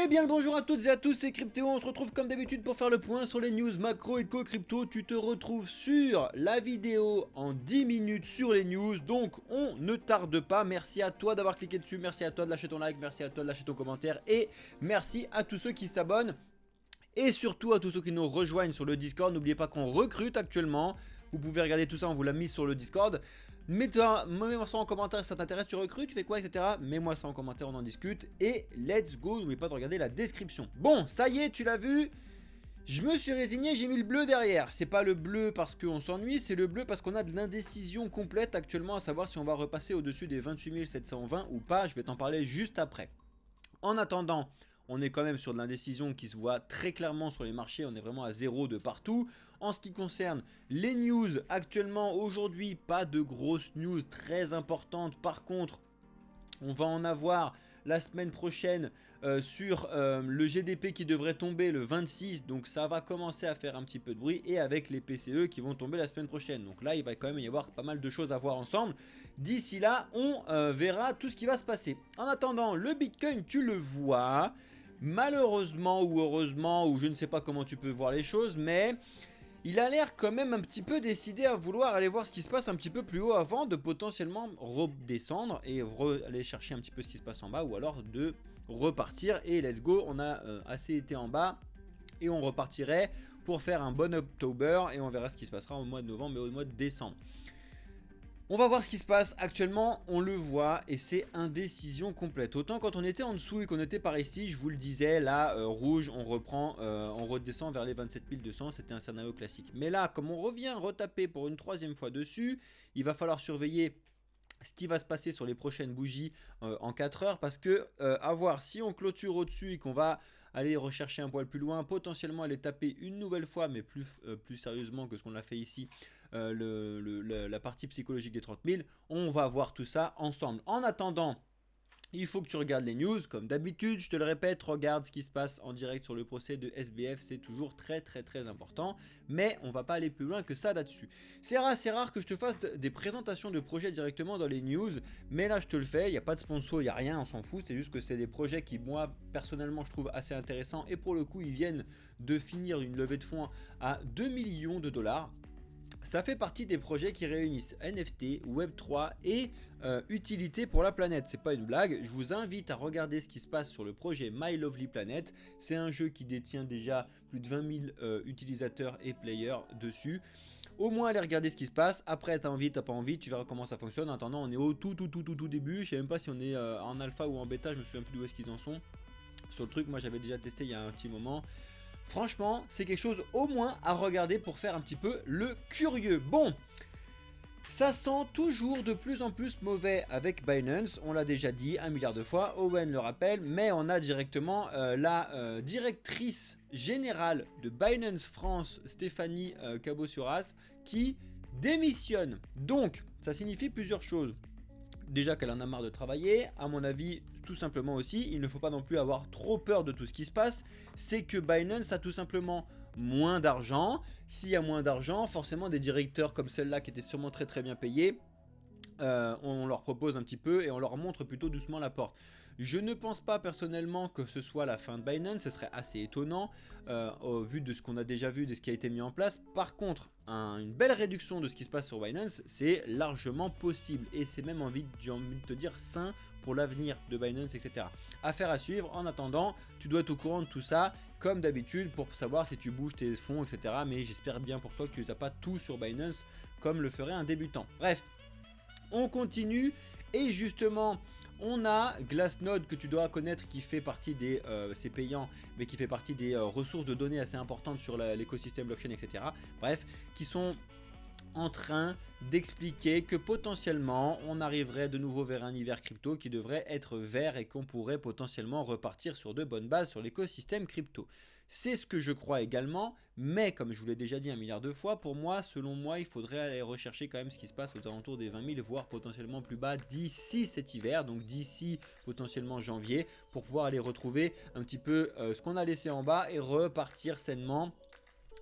Eh bien le bonjour à toutes et à tous, c'est Cryptéo, on se retrouve comme d'habitude pour faire le point sur les news macro éco crypto. Tu te retrouves sur la vidéo en 10 minutes sur les news, donc on ne tarde pas. Merci à toi d'avoir cliqué dessus, merci à toi de lâcher ton like, merci à toi de lâcher ton commentaire et merci à tous ceux qui s'abonnent. Et surtout à tous ceux qui nous rejoignent sur le Discord, n'oubliez pas qu'on recrute actuellement. Vous pouvez regarder tout ça, on vous l'a mis sur le Discord. Mets-moi ça en commentaire si ça t'intéresse, tu recrutes, tu fais quoi, etc. Mets-moi ça en commentaire, on en discute. Et let's go, n'oubliez pas de regarder la description. Bon, ça y est, tu l'as vu. Je me suis résigné, j'ai mis le bleu derrière. C'est pas le bleu parce qu'on s'ennuie, c'est le bleu parce qu'on a de l'indécision complète actuellement, à savoir si on va repasser au-dessus des 28 720 ou pas. Je vais t'en parler juste après. En attendant, on est quand même sur de l'indécision qui se voit très clairement sur les marchés, on est vraiment à zéro de partout. En ce qui concerne les news, actuellement aujourd'hui, pas de grosses news très importantes. Par contre, on va en avoir la semaine prochaine sur le GDP qui devrait tomber le 26, donc ça va commencer à faire un petit peu de bruit, et avec les PCE qui vont tomber la semaine prochaine. Donc là, il va quand même y avoir pas mal de choses à voir ensemble. D'ici là, on verra tout ce qui va se passer. En attendant, le Bitcoin, tu le vois, malheureusement ou heureusement, ou je ne sais pas comment tu peux voir les choses, mais il a l'air quand même un petit peu décidé à vouloir aller voir ce qui se passe un petit peu plus haut avant de potentiellement redescendre et aller chercher un petit peu ce qui se passe en bas, ou alors de repartir et let's go, on a assez été en bas et on repartirait pour faire un bon October et on verra ce qui se passera au mois de novembre et au mois de décembre. On va voir ce qui se passe actuellement, on le voit et c'est indécision complète. Autant quand on était en dessous et qu'on était par ici, je vous le disais, là rouge, on reprend, on redescend vers les 27 200, c'était un scénario classique. Mais là, comme on revient retaper pour une troisième fois dessus, il va falloir surveiller ce qui va se passer sur les prochaines bougies en 4 heures, parce que à voir, si on clôture au-dessus et qu'on va aller rechercher un poil plus loin, potentiellement aller taper une nouvelle fois, mais plus sérieusement que ce qu'on a fait ici, la partie psychologique des 30 000, on va voir tout ça ensemble. En attendant, il faut que tu regardes les news, comme d'habitude, je te le répète, regarde ce qui se passe en direct sur le procès de SBF, c'est toujours très important, mais on va pas aller plus loin que ça là-dessus. C'est assez rare que je te fasse des présentations de projets directement dans les news, mais là je te le fais, il n'y a pas de sponsor, il n'y a rien, on s'en fout, c'est juste que c'est des projets qui moi personnellement je trouve assez intéressants, et pour le coup ils viennent de finir une levée de fonds à 2 millions de dollars. Ça fait partie des projets qui réunissent NFT, Web3 et utilité pour la planète. C'est pas une blague, je vous invite à regarder ce qui se passe sur le projet My Lovely Planet. C'est un jeu qui détient déjà plus de 20 000 utilisateurs et players dessus. Au moins aller regarder ce qui se passe. Après t'as envie, t'as pas envie, tu verras comment ça fonctionne. En attendant, on est au tout début. Je sais même pas si on est en alpha ou en bêta, je me souviens plus d'où est-ce qu'ils en sont. Sur le truc, moi j'avais déjà testé il y a un petit moment. Franchement, c'est quelque chose au moins à regarder pour faire un petit peu le curieux. Bon, ça sent toujours de plus en plus mauvais avec Binance, on l'a déjà dit 1 milliard de fois, Owen le rappelle, mais on a directement la directrice générale de Binance France, Stéphanie Cabossuras, qui démissionne. Donc, ça signifie plusieurs choses. Déjà qu'elle en a marre de travailler, à mon avis, tout simplement aussi, il ne faut pas non plus avoir trop peur de tout ce qui se passe, c'est que Binance a tout simplement moins d'argent. S'il y a moins d'argent, forcément des directeurs comme celle-là qui étaient sûrement très bien payés, on leur propose un petit peu et on leur montre plutôt doucement la porte. Je ne pense pas personnellement que ce soit la fin de Binance, ce serait assez étonnant au vu de ce qu'on a déjà vu, de ce qui a été mis en place. Par contre, une belle réduction de ce qui se passe sur Binance, c'est largement possible et c'est même j'ai envie de te dire sain pour l'avenir de Binance, etc. Affaire à suivre. En attendant, tu dois être au courant de tout ça comme d'habitude pour savoir si tu bouges tes fonds, etc. Mais j'espère bien pour toi que tu ne les as pas tous sur Binance comme le ferait un débutant. Bref. On continue et justement on a Glassnode que tu dois connaître qui fait partie des, c'est payant, mais qui fait partie des ressources de données assez importantes sur l'écosystème blockchain, etc. Bref, qui sont en train d'expliquer que potentiellement on arriverait de nouveau vers un hiver crypto qui devrait être vert et qu'on pourrait potentiellement repartir sur de bonnes bases sur l'écosystème crypto. C'est ce que je crois également, mais comme je vous l'ai déjà dit 1 milliard de fois, pour moi, selon moi, il faudrait aller rechercher quand même ce qui se passe aux alentours des 20 000, voire potentiellement plus bas d'ici cet hiver, donc d'ici potentiellement janvier, pour pouvoir aller retrouver un petit peu ce qu'on a laissé en bas et repartir sainement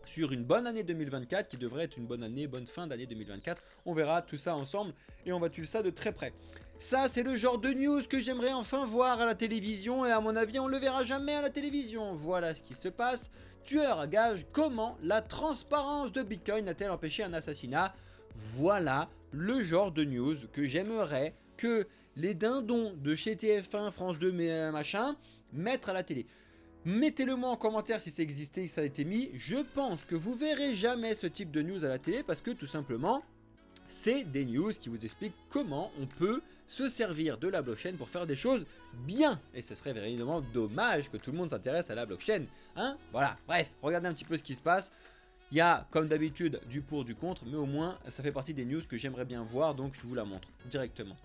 sur une bonne année 2024 qui devrait être une bonne année, bonne fin d'année 2024. On verra tout ça ensemble et on va suivre ça de très près. Ça, c'est le genre de news que j'aimerais enfin voir à la télévision et à mon avis, on le verra jamais à la télévision. Voilà ce qui se passe. Tueur à gages, comment la transparence de Bitcoin a-t-elle empêché un assassinat? Voilà le genre de news que j'aimerais que les dindons de chez TF1, France 2, machin, mettre à la télé. Mettez-le moi en commentaire si ça existait et que ça a été mis. Je pense que vous verrez jamais ce type de news à la télé parce que tout simplement, c'est des news qui vous expliquent comment on peut se servir de la blockchain pour faire des choses bien. Et ce serait véritablement dommage que tout le monde s'intéresse à la blockchain. Hein? Voilà, bref, regardez un petit peu ce qui se passe. Il y a, comme d'habitude, du pour, du contre, mais au moins, ça fait partie des news que j'aimerais bien voir, donc je vous la montre directement.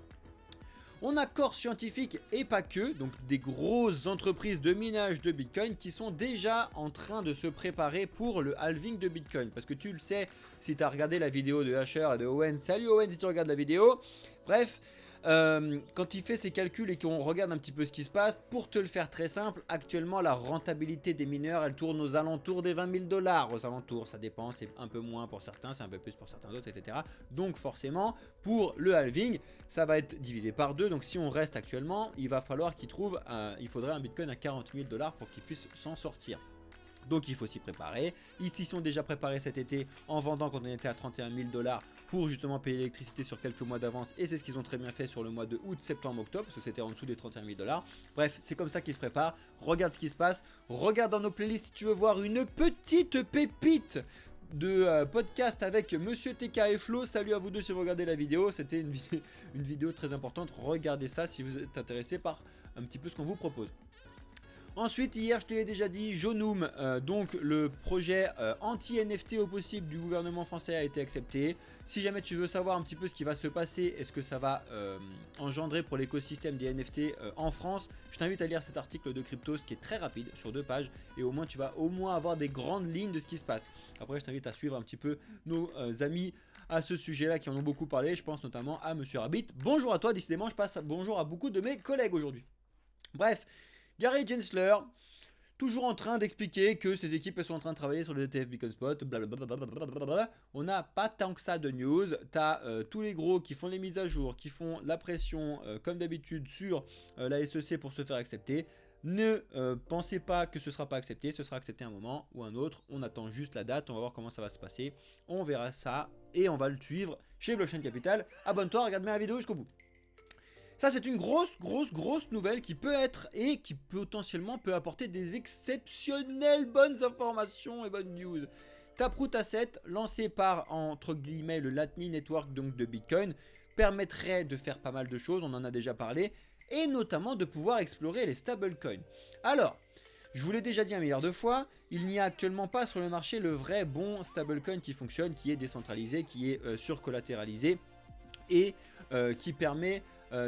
On a Core Scientific et pas que, donc des grosses entreprises de minage de Bitcoin qui sont déjà en train de se préparer pour le halving de Bitcoin. Parce que tu le sais, si tu as regardé la vidéo de Asher et de Owen, salut Owen si tu regardes la vidéo, bref, quand il fait ses calculs et qu'on regarde un petit peu ce qui se passe, pour te le faire très simple, actuellement la rentabilité des mineurs elle tourne aux alentours des 20 000 $, aux alentours, ça dépend, c'est un peu moins pour certains, c'est un peu plus pour certains d'autres, etc. Donc forcément, pour le halving, ça va être divisé par 2, donc si on reste actuellement, il va falloir qu'il trouve, il faudrait un Bitcoin à 40 000 $ pour qu'il puisse s'en sortir. Donc il faut s'y préparer. Ils s'y sont déjà préparés cet été en vendant quand on était à 31 000 $ pour justement payer l'électricité sur quelques mois d'avance. Et c'est ce qu'ils ont très bien fait sur le mois de août, septembre, octobre, parce que c'était en dessous des 31 000 $. Bref, c'est comme ça qu'ils se préparent. Regarde ce qui se passe. Regarde dans nos playlists si tu veux voir une petite pépite de podcast avec Monsieur TK et Flo. Salut à vous deux si vous regardez la vidéo. C'était une vidéo très importante. Regardez ça si vous êtes intéressé par un petit peu ce qu'on vous propose. Ensuite, hier, je te l'ai déjà dit, Jonum, donc le projet anti-NFT au possible du gouvernement français a été accepté. Si jamais tu veux savoir un petit peu ce qui va se passer et ce que ça va engendrer pour l'écosystème des NFT en France, je t'invite à lire cet article de Cryptos qui est très rapide, sur 2 pages, et au moins tu vas au moins avoir des grandes lignes de ce qui se passe. Après, je t'invite à suivre un petit peu nos amis à ce sujet-là qui en ont beaucoup parlé. Je pense notamment à Monsieur Rabbit. Bonjour à toi, décidément, je passe bonjour à beaucoup de mes collègues aujourd'hui. Bref. Gary Gensler, toujours en train d'expliquer que ses équipes sont en train de travailler sur le ETF Beacon Spot, blablabla. On n'a pas tant que ça de news. T'as tous les gros qui font les mises à jour, qui font la pression, comme d'habitude, sur la SEC pour se faire accepter. Ne pensez pas que ce sera pas accepté, ce sera accepté un moment ou un autre. On attend juste la date, on va voir comment ça va se passer. On verra ça et on va le suivre chez Blockchain Capital. Abonne-toi, regarde bien la vidéo jusqu'au bout. Ça, c'est une grosse nouvelle qui peut être et qui potentiellement peut apporter des exceptionnelles bonnes informations et bonnes news. Taproot Asset, lancé par, entre guillemets, le Lightning Network donc de Bitcoin, permettrait de faire pas mal de choses, on en a déjà parlé, et notamment de pouvoir explorer les stablecoins. Alors, je vous l'ai déjà dit un milliard de fois, il n'y a actuellement pas sur le marché le vrai bon stablecoin qui fonctionne, qui est décentralisé, qui est surcollatéralisé et qui permet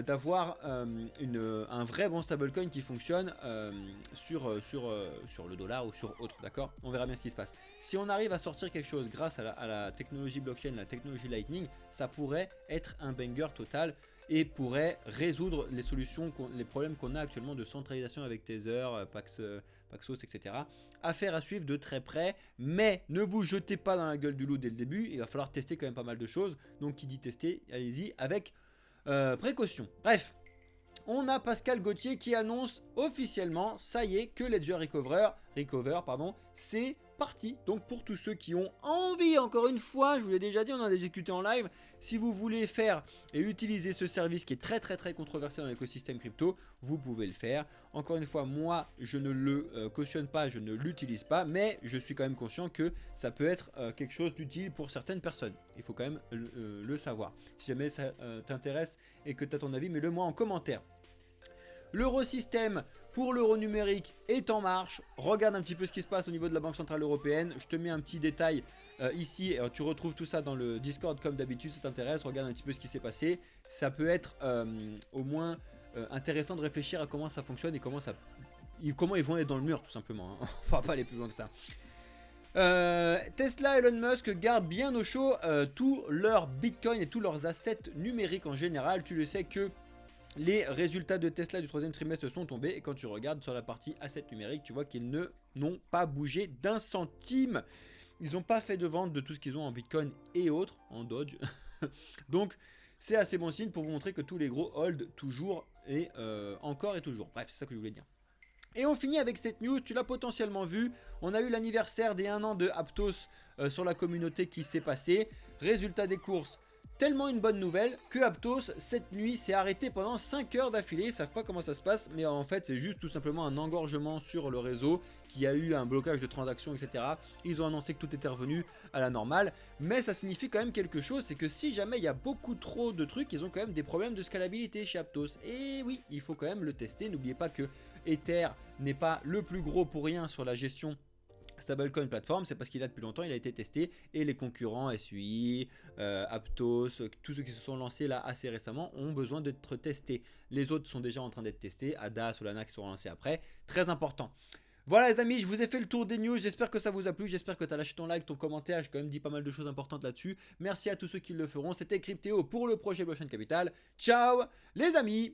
d'avoir un vrai bon stablecoin qui fonctionne sur le dollar ou sur autre, d'accord? On verra bien ce qui se passe. Si on arrive à sortir quelque chose grâce à la technologie blockchain, la technologie Lightning, ça pourrait être un banger total et pourrait résoudre les problèmes qu'on a actuellement de centralisation avec Tether, Paxos, etc. Affaire à suivre de très près, mais ne vous jetez pas dans la gueule du loup dès le début, il va falloir tester quand même pas mal de choses, donc qui dit tester, allez-y avec précaution. Bref, on a Pascal Gauthier qui annonce officiellement, ça y est, que Ledger Recover, c'est parti. Donc pour tous ceux qui ont envie, encore une fois, je vous l'ai déjà dit, on en a discuté en live, si vous voulez faire et utiliser ce service qui est très controversé dans l'écosystème crypto, vous pouvez le faire. Encore une fois, moi, je ne le cautionne pas, je ne l'utilise pas, mais je suis quand même conscient que ça peut être quelque chose d'utile pour certaines personnes. Il faut quand même le savoir. Si jamais ça t'intéresse et que tu as ton avis, mets-le moi en commentaire. L'eurosystème pour l'euro numérique est en marche. Regarde un petit peu ce qui se passe au niveau de la Banque Centrale Européenne. Je te mets un petit détail ici. Tu retrouves tout ça dans le Discord comme d'habitude si ça t'intéresse. Regarde un petit peu ce qui s'est passé. Ça peut être au moins intéressant de réfléchir à comment ça fonctionne et comment ils vont aller dans le mur tout simplement. Hein. On va pas aller plus loin que ça. Tesla et Elon Musk gardent bien au chaud tous leurs bitcoins et tous leurs assets numériques en général. Tu le sais que les résultats de Tesla du 3e trimestre sont tombés et quand tu regardes sur la partie assets numériques, tu vois qu'ils n'ont pas bougé d'un centime. Ils n'ont pas fait de vente de tout ce qu'ils ont en Bitcoin et autres, en Doge. Donc c'est assez bon signe pour vous montrer que tous les gros hold toujours et encore et toujours. Bref, c'est ça que je voulais dire. Et on finit avec cette news, tu l'as potentiellement vu, on a eu l'anniversaire des 1 an de Aptos sur la communauté qui s'est passé. Résultat des courses, tellement une bonne nouvelle que Aptos cette nuit s'est arrêté pendant 5 heures d'affilée. Ils savent pas comment ça se passe, mais en fait c'est juste tout simplement un engorgement sur le réseau qui a eu un blocage de transactions, etc. Ils ont annoncé que tout était revenu à la normale, mais ça signifie quand même quelque chose, c'est que si jamais il y a beaucoup trop de trucs, ils ont quand même des problèmes de scalabilité chez Aptos. Et oui, il faut quand même le tester, n'oubliez pas que Ether n'est pas le plus gros pour rien sur la gestion Stablecoin Platform, c'est parce qu'il a depuis longtemps, il a été testé et les concurrents SUI, Aptos, tous ceux qui se sont lancés là assez récemment ont besoin d'être testés. Les autres sont déjà en train d'être testés, ADA, Solana qui seront lancés après, très important. Voilà les amis, je vous ai fait le tour des news, j'espère que ça vous a plu, j'espère que tu as lâché ton like, ton commentaire, j'ai quand même dit pas mal de choses importantes là-dessus. Merci à tous ceux qui le feront, c'était Cryptéo pour le projet Blockchain Capital. Ciao les amis!